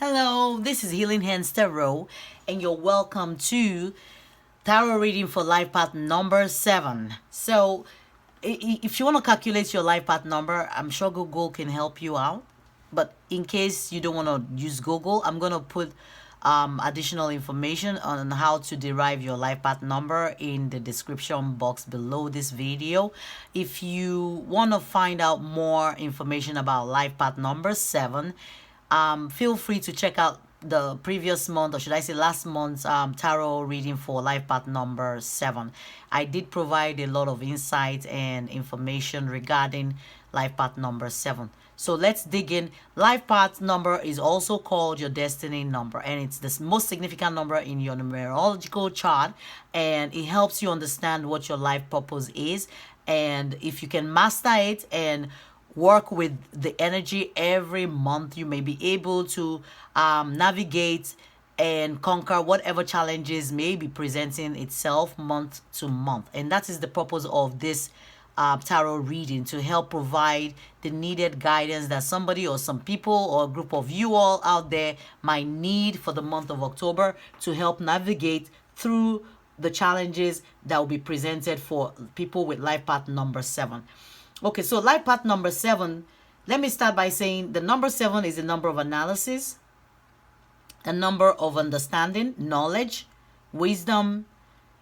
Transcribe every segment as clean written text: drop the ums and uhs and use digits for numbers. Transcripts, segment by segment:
Hello, this is Healing Hands Tarot, and you're welcome to Tarot reading for life path number 7. So, if you want to calculate your life path number, I'm sure Google can help you out. But in case you don't want to use Google, I'm going to put additional information on how to derive your life path number in the description box below this video. If you want to find out more information about life path number 7, feel free to check out the previous month, or should I say last month's tarot reading for life path number 7. I did provide a lot of insight and information regarding life path number 7. So let's dig in. Life path number is also called your destiny number, and it's the most significant number in your numerological chart, and it helps you understand what your life purpose is. And if you can master it and work with the energy every month, you may be able to navigate and conquer whatever challenges may be presenting itself month to month. And that is the purpose of this tarot reading, to help provide the needed guidance that somebody or some people or a group of you all out there might need for the month of October, to help navigate through the challenges that will be presented for people with life path number 7. Okay, so life path number 7, let me start by saying the number 7 is a number of analysis, a number of understanding, knowledge, wisdom,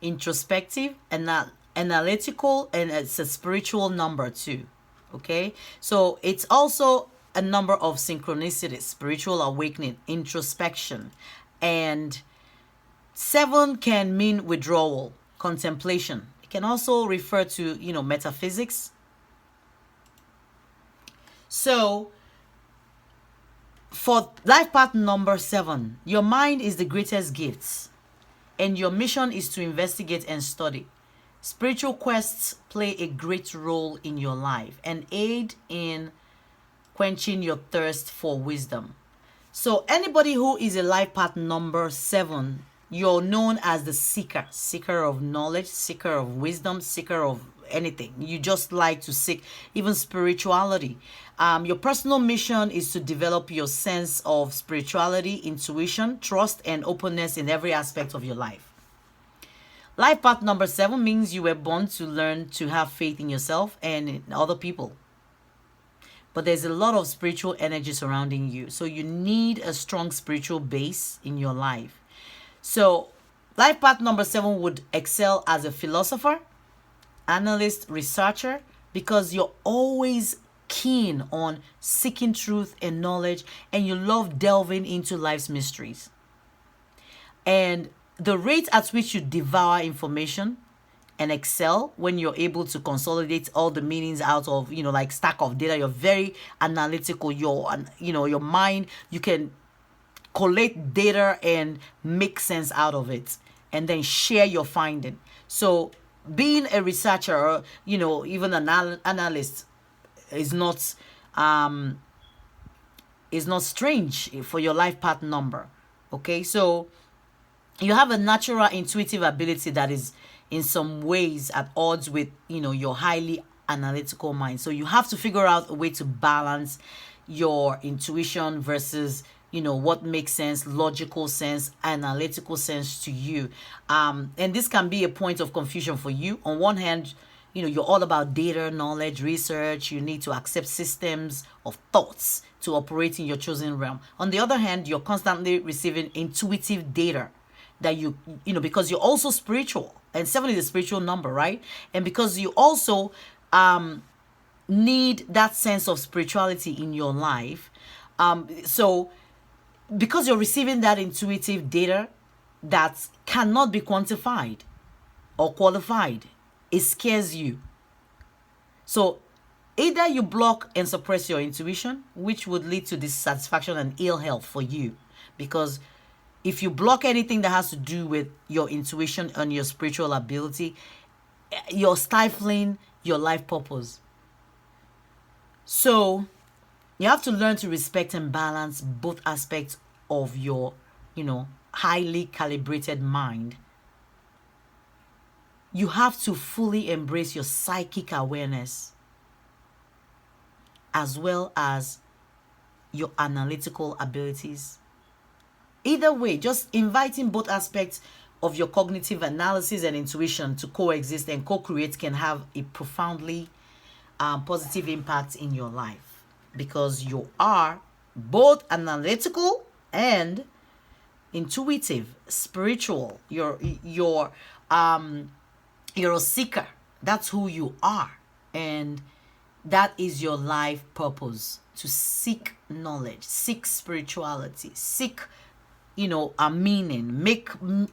introspective, and analytical, and it's a spiritual number too. Okay, so it's also a number of synchronicity, spiritual awakening, introspection, and 7 can mean withdrawal, contemplation. It can also refer to, metaphysics. So, for life path number 7, your mind is the greatest gift, and your mission is to investigate and study. Spiritual quests play a great role in your life and aid in quenching your thirst for wisdom. So, anybody who is a life path number 7, you're known as the seeker of knowledge, seeker of wisdom, seeker of anything. You just like to seek even spirituality. Your personal mission is to develop your sense of spirituality, intuition, trust, and openness in every aspect of your life. Life path number 7 means you were born to learn to have faith in yourself and in other people. But there's a lot of spiritual energy surrounding you, so you need a strong spiritual base in your life. So, life path number 7 would excel as a philosopher, analyst, researcher, because you're always keen on seeking truth and knowledge, and you love delving into life's mysteries. And the rate at which you devour information and excel when you're able to consolidate all the meanings out of, like stack of data, you're very analytical. Your mind, you can collate data and make sense out of it, and then share your finding. So being a researcher, or even an analyst, is not strange for your life path number. Okay, so you have a natural intuitive ability that is in some ways at odds with your highly analytical mind. So you have to figure out a way to balance your intuition versus what makes sense, logical sense, analytical sense to you. And this can be a point of confusion for you. On one hand, you're all about data, knowledge, research. You need to accept systems of thoughts to operate in your chosen realm. On the other hand, you're constantly receiving intuitive data that because you're also spiritual, and 7 is a spiritual number, right? And because you also need that sense of spirituality in your life, so because you're receiving that intuitive data that cannot be quantified or qualified, it scares you. So either you block and suppress your intuition, which would lead to dissatisfaction and ill health for you, because if you block anything that has to do with your intuition and your spiritual ability, you're stifling your life purpose. So you have to learn to respect and balance both aspects of your, highly calibrated mind. You have to fully embrace your psychic awareness as well as your analytical abilities Either way, just inviting both aspects of your cognitive analysis and intuition to coexist and co-create can have a profoundly positive impact in your life, because you are both analytical and intuitive, spiritual. You're a seeker. That's who you are, and that is your life purpose: to seek knowledge, seek spirituality, seek a meaning, make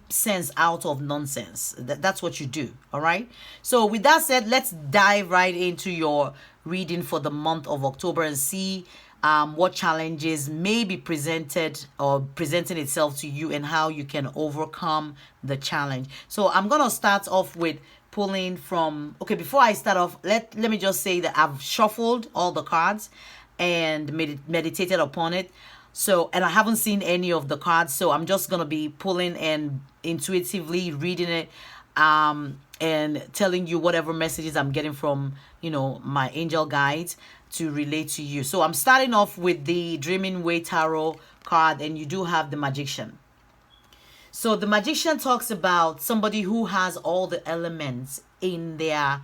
sense out of nonsense. That's what you do. All right, so with that said, let's dive right into your reading for the month of October and see what challenges may be presented or presenting itself to you and how you can overcome the challenge. So I'm gonna start off with pulling from, okay, before I start off, let me just say that I've shuffled all the cards and meditated upon it. So, and I haven't seen any of the cards, so I'm just gonna be pulling and intuitively reading it, and telling you whatever messages I'm getting from my angel guides to relate to you. So I'm starting off with the Dreaming Way Tarot card, and you do have the Magician. So the Magician talks about somebody who has all the elements in their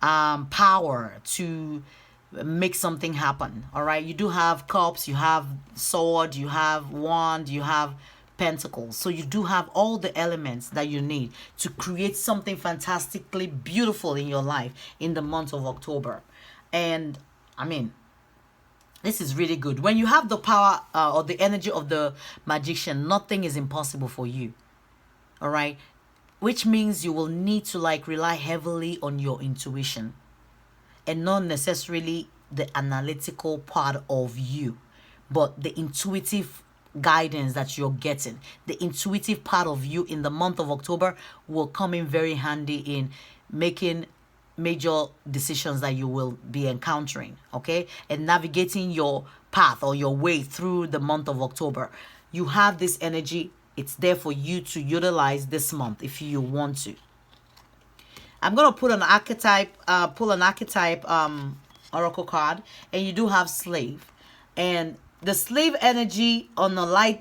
power to make something happen. All right, you do have cups, you have sword, you have wand, you have pentacles. So you do have all the elements that you need to create something fantastically beautiful in your life in the month of October. And I mean, this is really good. When you have the power or the energy of the Magician, nothing is impossible for you. All right, which means you will need to rely heavily on your intuition and not necessarily the analytical part of you, but the intuitive guidance that you're getting. The intuitive part of you in the month of October will come in very handy in making major decisions that you will be encountering, okay, and navigating your path or your way through the month of October. You have this energy. It's there for you to utilize this month if you want to. I'm gonna put an archetype, pull an archetype oracle card, and you do have Slave, and the slave energy on the light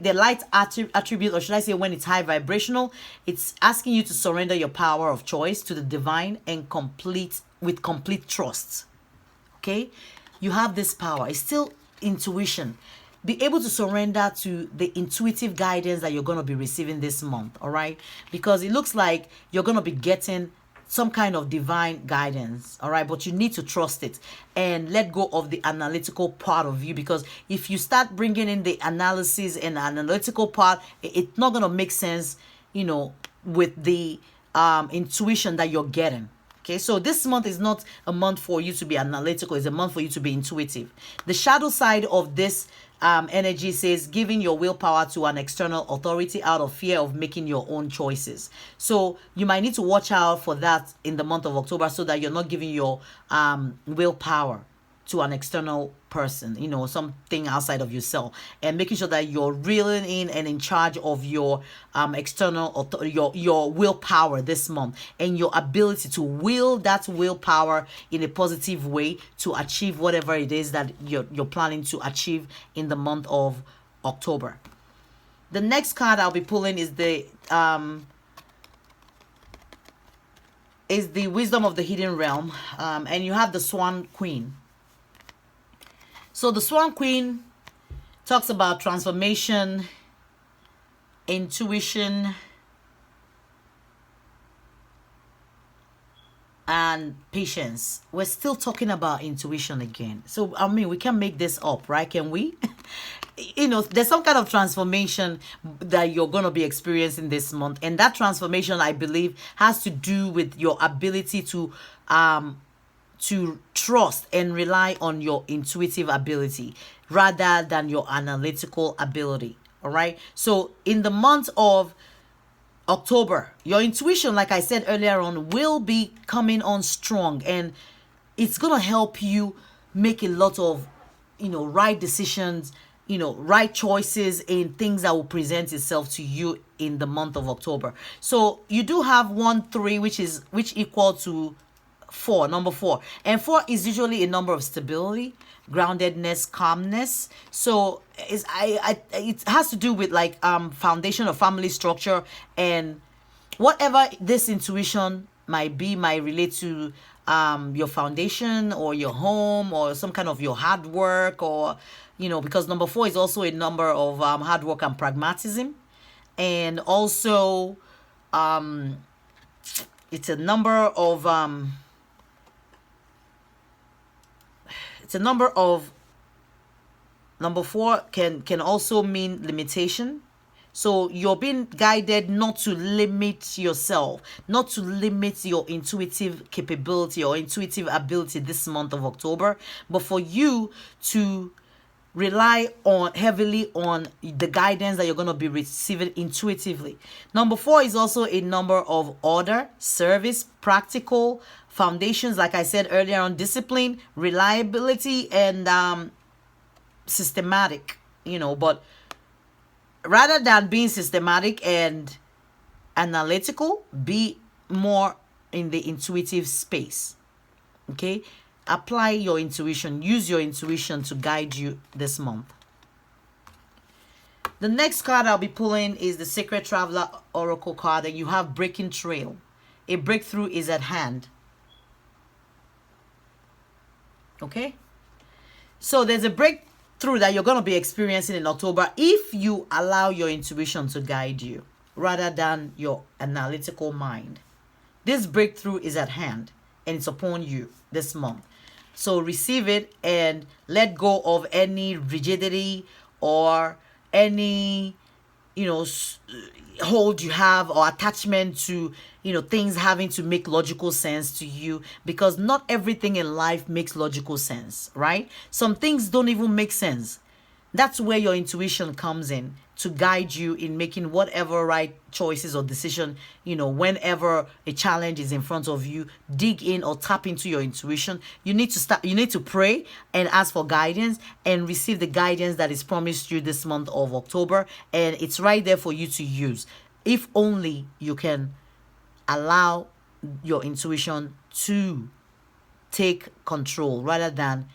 attribute, or should I say, when it's high vibrational, it's asking you to surrender your power of choice to the divine and complete trust. Okay, you have this power. It's still intuition. Be able to surrender to the intuitive guidance that you're going to be receiving this month. All right, because it looks like you're going to be getting some kind of divine guidance. All right, but you need to trust it and let go of the analytical part of you, because if you start bringing in the analysis and analytical part, it's not going to make sense, with the intuition that you're getting. Okay, so this month is not a month for you to be analytical. It's a month for you to be intuitive. The shadow side of this energy says giving your willpower to an external authority out of fear of making your own choices. So you might need to watch out for that in the month of October, so that you're not giving your willpower to an external person, something outside of yourself, and making sure that you're reeling in and in charge of your external your willpower this month, and your ability to will that willpower in a positive way to achieve whatever it is that you're planning to achieve in the month of October. The next card I'll be pulling is the Wisdom of the Hidden Realm, and you have the Swan Queen. So the Swan Queen talks about transformation, intuition, and patience. We're still talking about intuition again. So, I mean, we can make this up, right? Can we? There's some kind of transformation that you're going to be experiencing this month. And that transformation, I believe, has to do with your ability to trust and rely on your intuitive ability rather than your analytical ability. All right. So in the month of October, your intuition, like I said earlier on, will be coming on strong, and it's going to help you make a lot of, right decisions, right choices in things that will present itself to you in the month of October. So you do have 1-3, which equal to 4, number 4, and 4 is usually a number of stability groundedness, calmness. So it has to do with like foundation of family structure, and whatever this intuition might be might relate to your foundation or your home or some kind of your hard work, or because number 4 is also a number of hard work and pragmatism, and also it's a number of number 4 can also mean limitation. So you're being guided not to limit yourself, not to limit your intuitive capability or intuitive ability this month of October, but for you to rely heavily on the guidance that you're going to be receiving intuitively. Number 4 is also a number of order, service, practical foundations, like I said earlier on, discipline, reliability, and systematic, but rather than being systematic and analytical, be more in the intuitive space. Okay? Apply your intuition. Use your intuition to guide you this month. The next card I'll be pulling is the Sacred Traveler Oracle card, and you have Breaking Trail. A breakthrough is at hand. Okay? So there's a breakthrough that you're going to be experiencing in October if you allow your intuition to guide you rather than your analytical mind. This breakthrough is at hand and it's upon you this month. So receive it and let go of any rigidity or any, hold you have or attachment to, things having to make logical sense to you, because not everything in life makes logical sense, right? Some things don't even make sense. That's where your intuition comes in to guide you in making whatever right choices or decision, whenever a challenge is in front of you. Dig in or tap into your intuition. You need to pray and ask for guidance and receive the guidance that is promised you this month of October. And it's right there for you to use. If only you can allow your intuition to take control rather than,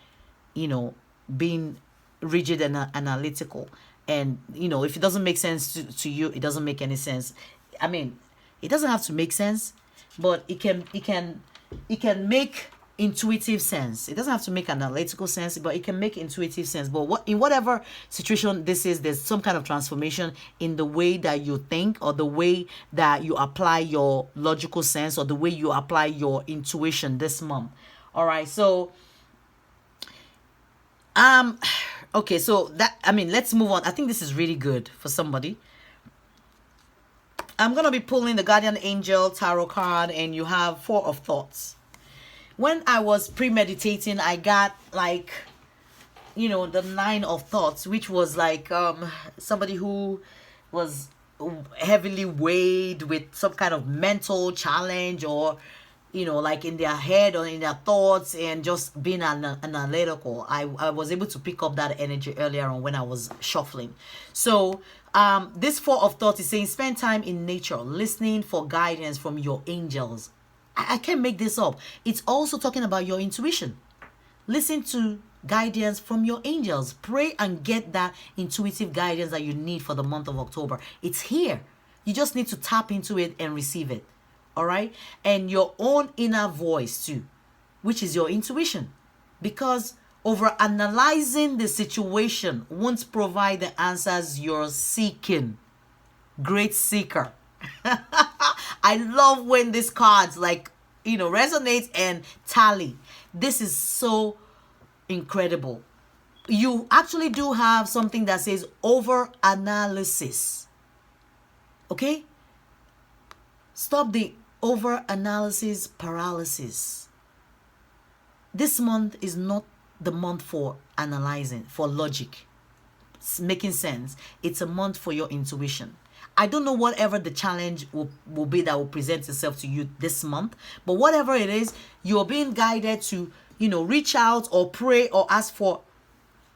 being rigid and analytical. And if it doesn't make sense to you, it doesn't make any sense. I mean, it doesn't have to make sense, but it can make intuitive sense. It doesn't have to make analytical sense, but it can make intuitive sense. But in whatever situation this is, there's some kind of transformation in the way that you think, or the way that you apply your logical sense, or the way you apply your intuition this month. All right, so okay, so let's move on. I think this is really good for somebody. I'm going to be pulling the Guardian Angel Tarot card, and you have 4 of Thoughts. When I was premeditating, I got the 9 of Thoughts, which was like somebody who was heavily weighed with some kind of mental challenge, or like in their head or in their thoughts, and just being analytical. I was able to pick up that energy earlier on when I was shuffling. So this 4 of Thoughts is saying spend time in nature, listening for guidance from your angels. I can't make this up. It's also talking about your intuition. Listen to guidance from your angels. Pray and get that intuitive guidance that you need for the month of October. It's here. You just need to tap into it and receive it. All right? And your own inner voice too, which is your intuition. Because over-analyzing the situation won't provide the answers you're seeking. Great seeker. I love when these cards resonate and tally. This is so incredible. You actually do have something that says over-analysis. Okay? Stop the over-analysis paralysis. This month is not the month for analyzing, for logic. It's making sense. It's a month for your intuition. I don't know whatever the challenge will be that will present itself to you this month, but whatever it is, you're being guided to, reach out or pray or ask for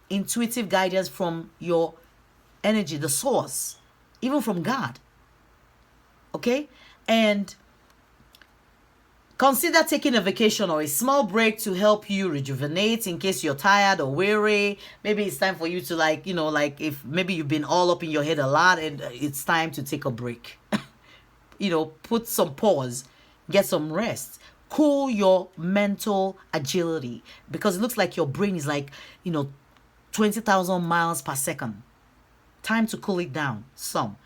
intuitive guidance from your energy, the source, even from God. Okay? And Consider taking a vacation or a small break to help you rejuvenate in case you're tired or weary. Maybe it's time for you to, like, like if maybe you've been all up in your head a lot and it's time to take a break. Put some pause, get some rest, cool your mental agility, because it looks like your brain is like, 20,000 miles per second. Time to cool it down some.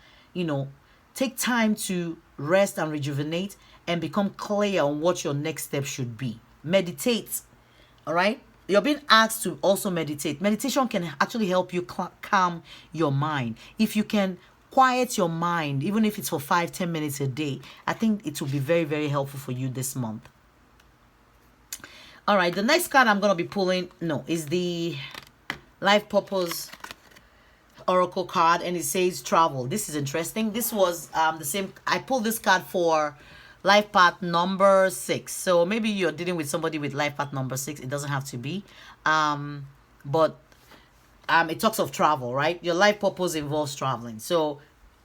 Take time to rest and rejuvenate and become clear on what your next step should be. Meditate. All right? You're being asked to also meditate. Meditation can actually help you calm your mind. If you can quiet your mind, even if it's for 5-10 minutes a day, I think it will be very, very helpful for you this month. All right, the next card I'm going to be pulling, is the Life Purpose Oracle card, and it says travel. This is interesting. This was the same. I pulled this card for life path number 6. So maybe you're dealing with somebody with life path number 6. It doesn't have to be. But it talks of travel, right? Your life purpose involves traveling. So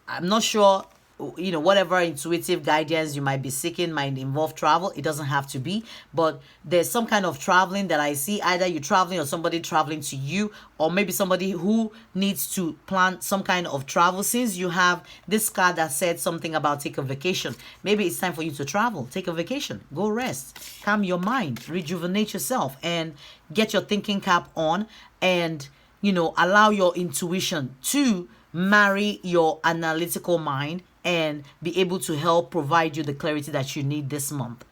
I'm not sure, whatever intuitive guidance you might be seeking might involve travel. It doesn't have to be, but there's some kind of traveling that I see. Either you're traveling or somebody traveling to you, or maybe somebody who needs to plan some kind of travel. Since you have this card that said something about take a vacation, maybe it's time for you to travel. Take a vacation, go rest, calm your mind, rejuvenate yourself, and get your thinking cap on, and allow your intuition to marry your analytical mind and be able to help provide you the clarity that you need this month.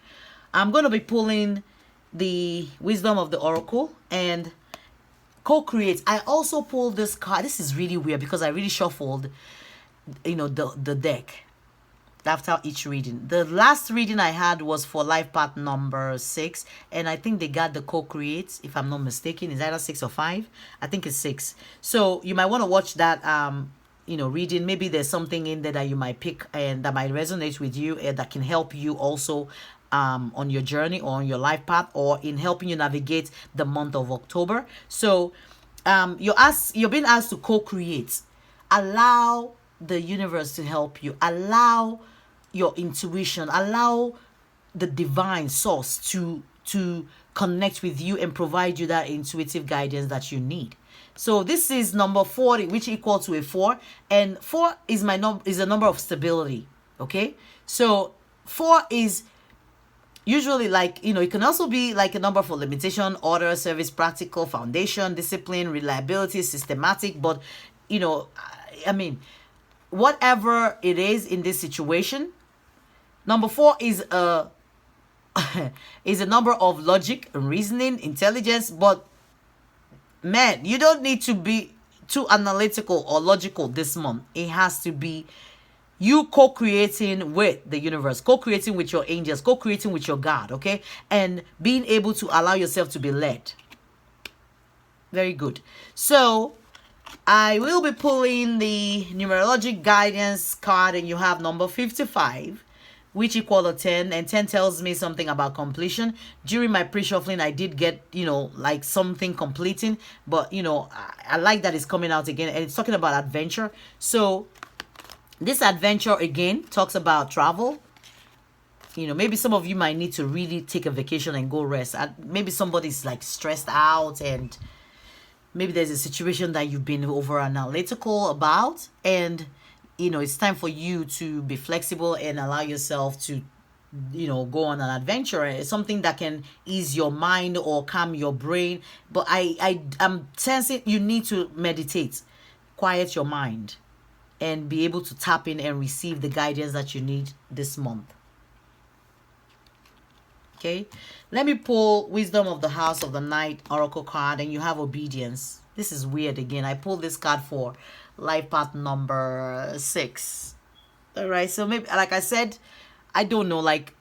I'm going to be pulling the Wisdom of the Oracle and Co-Create. I also pulled this card. This is really weird because I really shuffled, the deck after each reading. The last reading I had was for life path number 6, and I think they got the Co-Create, if I'm not mistaken. It's either 6 or 5. I think it's 6. So you might want to watch that reading. Maybe there's something in there that you might pick and that might resonate with you, and that can help you also on your journey or on your life path, or in helping you navigate the month of October. So you're being asked to co-create. Allow the universe to help you. Allow your intuition, allow the divine source to connect with you and provide you that intuitive guidance that you need. So this is number 40, which equal to a 4, and 4 is a number of stability. Okay, so 4 is usually like, it can also be like a number for limitation, order, service, practical, foundation, discipline, reliability, systematic. But whatever it is in this situation, number 4 is a is a number of logic, reasoning, intelligence. But man, you don't need to be too analytical or logical this month. It has to be you co-creating with the universe, co-creating with your angels, co-creating with your God, okay? And being able to allow yourself to be led. Very good. So I will be pulling the Numerology guidance card, and you have number 55, which equal to 10, and 10 tells me something about completion. During my pre-shuffling, I did get, like something completing, but, I like that it's coming out again, and it's talking about adventure. So this adventure, again, talks about travel. Maybe some of you might need to really take a vacation and go rest. Maybe somebody's like stressed out, and maybe there's a situation that you've been over analytical about, and it's time for you to be flexible and allow yourself to, go on an adventure. It's something that can ease your mind or calm your brain. But I'm sensing you need to meditate, quiet your mind, and be able to tap in and receive the guidance that you need this month. Okay, let me pull Wisdom of the House of the Night Oracle card, and you have obedience. This is weird again. I pulled this card for life path number 6. All right, so maybe, like I said, I don't know, like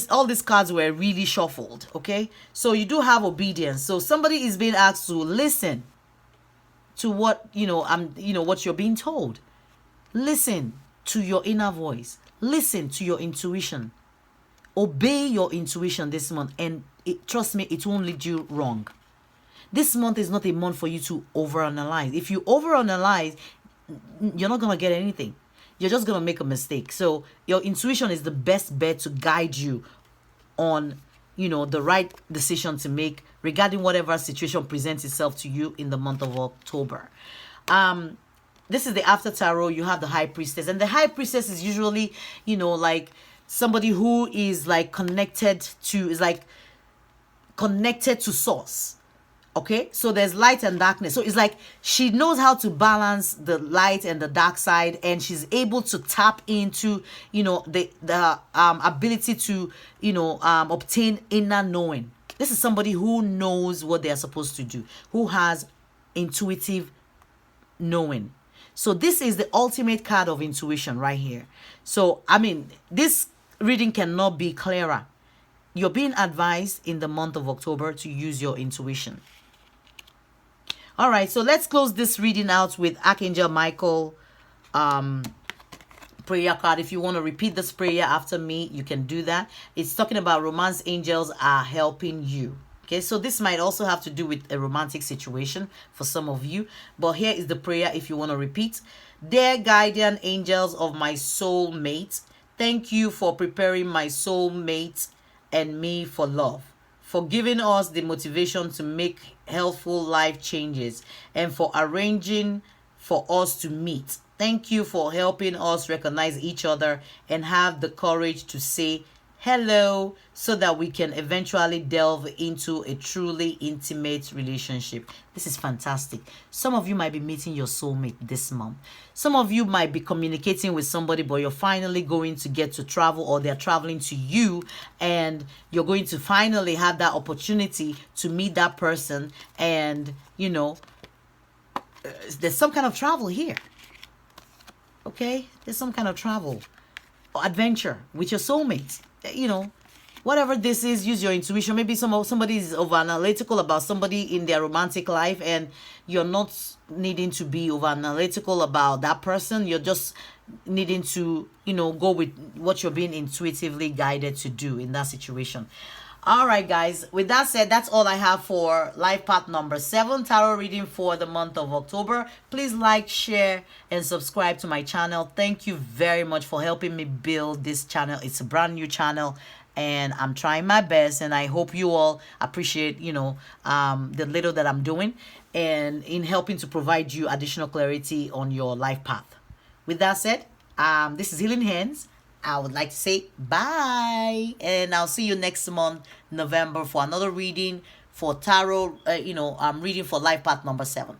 all these cards were really shuffled. Okay, so you do have obedience. So somebody is being asked to listen to what what you're being told. Listen to your inner voice. Listen to your intuition. Obey your intuition this month, and trust me, it won't lead you wrong. This month is not a month for you to overanalyze. If you overanalyze, you're not going to get anything. You're just going to make a mistake. So your intuition is the best bet to guide you on, the right decision to make regarding whatever situation presents itself to you in the month of October. This is the after tarot. You have the high priestess, and the high priestess is usually, like somebody who is like connected to source. Okay, so there's light and darkness. So it's like she knows how to balance the light and the dark side, and she's able to tap into, the ability to, obtain inner knowing. This is somebody who knows what they are supposed to do, who has intuitive knowing. So this is the ultimate card of intuition right here. So, I mean, this reading cannot be clearer. You're being advised in the month of October to use your intuition. All right, so let's close this reading out with Archangel Michael prayer card. If you want to repeat this prayer after me, you can do that. It's talking about romance angels are helping you. Okay, so this might also have to do with a romantic situation for some of you. But here is the prayer if you want to repeat. Dear guardian angels of my soulmate, thank you for preparing my soulmate and me for love, for giving us the motivation to make helpful life changes, and for arranging for us to meet. Thank you for helping us recognize each other and have the courage to say hello so that we can eventually delve into a truly intimate relationship. This is fantastic. Some of you might be meeting your soulmate this month. Some of you might be communicating with somebody, but you're finally going to get to travel, or they're traveling to you, and you're going to finally have that opportunity to meet that person. And, there's some kind of travel here. Okay? There's some kind of travel or adventure with your soulmate. Whatever this is, use your intuition. Maybe somebody is over analytical about somebody in their romantic life, and you're not needing to be over analytical about that person. You're just needing to, go with what you're being intuitively guided to do in that situation. All right, guys. With that said, that's all I have for life path number 7 tarot reading for the month of October. Please like, share, and subscribe to my channel. Thank you very much for helping me build this channel. It's a brand new channel, and I'm trying my best, and I hope you all appreciate, the little that I'm doing, and in helping to provide you additional clarity on your life path. With that said, this is Healing Hands. I would like to say bye, and I'll see you next month, November, for another reading for tarot, reading for life path number 7.